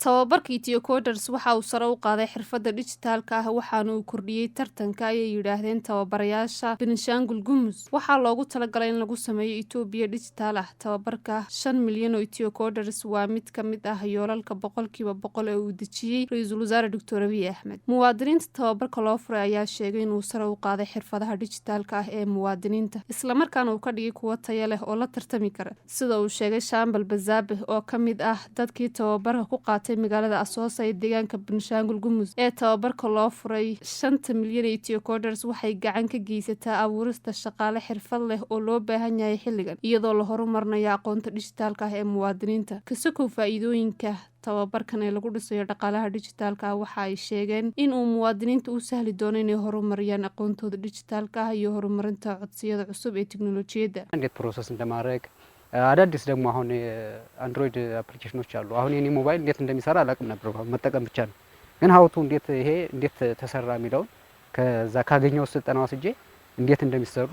tababarka Ethio Coders waxa uu sare u qaaday xirfadda dhijitaalka ah waxaana uu kordhiyay tartanka ay yiraahdeen tababarayaasha Benishangul Gumuz waxa loogu talagalay in lagu sameeyo Ethiopia digital ah tababarka 5 milyan oo Ethio Coders waa mid ka mid ah yoolalka 100% ee uu dejiyay Ra'iisul Wasaare Dr. Abiy Ahmed muwaadiniinta tababarka loo furay ayaa sheegay in uu sare u qaaday xirfadaha dhijitaalka ah ee muwaadiniinta isla markaana uu ka dhigay kuwa tayo leh oo la tartami kara sida uu sheegay Shambal Bazabe oo ka mid ah dadkii tababarka ku qaatay magaalada Asoosa ee deegaanka Benishangul Gumuz ee tababarka loo furay 5 milyan Ethio Coders waxay gacan ka geysataa abuurista shaqaale xirfad leh oo loo baahan yahay xilligan iyadoo la horumarinayo aqoonta dhijitaalka ah ee muwaadiniinta kasoo faa'iidooyinka tababarkan ee lagu dhisayo dhaqaalaha dhijitaalka ah waxa ay sheegeen in uu muwaadiniinta u sahli doono inay horumariyaan aqoontooda dhijitaalka ah iyo horumarinta codsiyada cusub ee tiknoolajiyadda እንዴት ፕሮሰስ እንደማድረግ አዳዲስ ደግሞ አሁን አንድሮይድ አፕሊኬሽኖች አሉ አሁን የኔ ሞባይል እንዴት እንደሚሰራ አላውቅም ነበር መጠቀም ብቻ ነው ግን ሀውቱ እንዴት ተሰራ የሚለው ከዛ ካገኘው ስልጠና ወስጄ እንዴት እንደሚሰሩ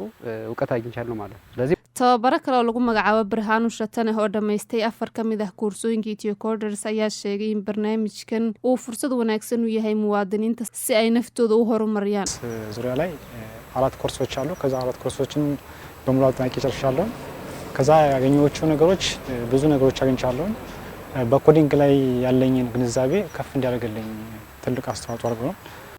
ዕውቀት አግኝቻለሁ ማለት ነው ስለዚህ tababaro kale oo lagu magacaabo Birhanu Shatane oo dhameystay 4 kamid ah koorsooyinka Ethio Coders ayaa sheegay in barnaamijkan uu fursad wanaagsan u yahay muwaadiniinta si ay naftooda u horumariyaan ዙሪያ ላይ አራት ኮርሶች አሉ ከዛ አራት ኮርሶችን በሙሉ አጥናቄ ጨርሻለሁ ከዛ ያገኘኋቸው ነገሮች ብዙ ነገሮች አግኝቻለሁ በኮዲንግ ላይ ያለኝን ግንዛቤ ከፍ እንዲያደርግልኝ ትልቅ አስተዋጽኦ አድርጓል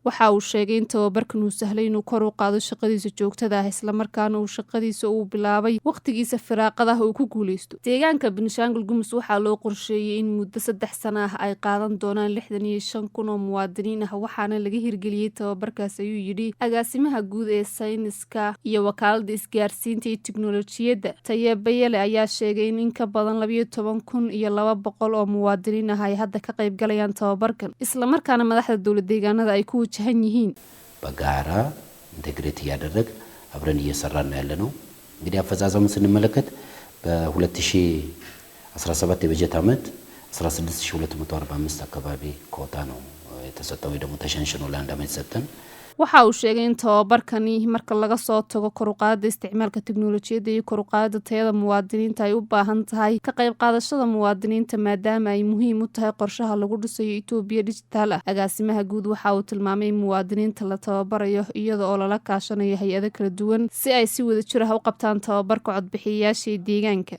waxa uu sheegay in tababarkan uu sahlay inuu kor u qaado shaqadiisa joogtada ah isla markaana uu shaqadiisa uu bilaabay waqtigiisa firaaqada uu ku guuleysto deegaanka Benishangul Gumuz waxa loo qorsheeyay in muddo 3 sano ah ay qaadan doonaan 65,000 oo muwaadiniin ah waxaana laga hirgeliyay tababarkaas ayuu yiri agaasimaha guud ee sayniska iyo wakaaladda isgaarsiinta iyo tiknoolajiyadda Tayebayele ayaa sheegay in ka badan 12,200 oo muwaadiniin ah ay hadda ka qayb galayaan tababarkan isla markaana madaxda dawladda deegaanada ay ku በጋራ ኢንተግሬት ያደረግ አብረን እየሰራን ያለነው እንግዲህ አፈጻጸሙን ስንመለከት በ2017 የበጀት ዓመት 16245 አካባቢ ኮታ ነው የተሰጠው ደግሞ ተሸንሽኖ ለአንድ ዓመት ሰጠን waxa uu sheegay in tababarkani marka laga soo tago kor u qaadida isticmaalka tiknoolajiyadda iyo kor u qaadida tayada muwaadiniinta ay u baahan tahay ka qayb qaadashada muwaadiniinta maadaama ay muhiim u tahay qorshaha lagu dhisayo Ethiopia digital ah agaasimaha guud waxa uu tilmaamay in muwaadiniinta la tababarayo iyada oo lala kaashanayo hay'ado kala duwan si ay si wada jir ah u qabtaan tababarka codbixiyayaasha deegaanka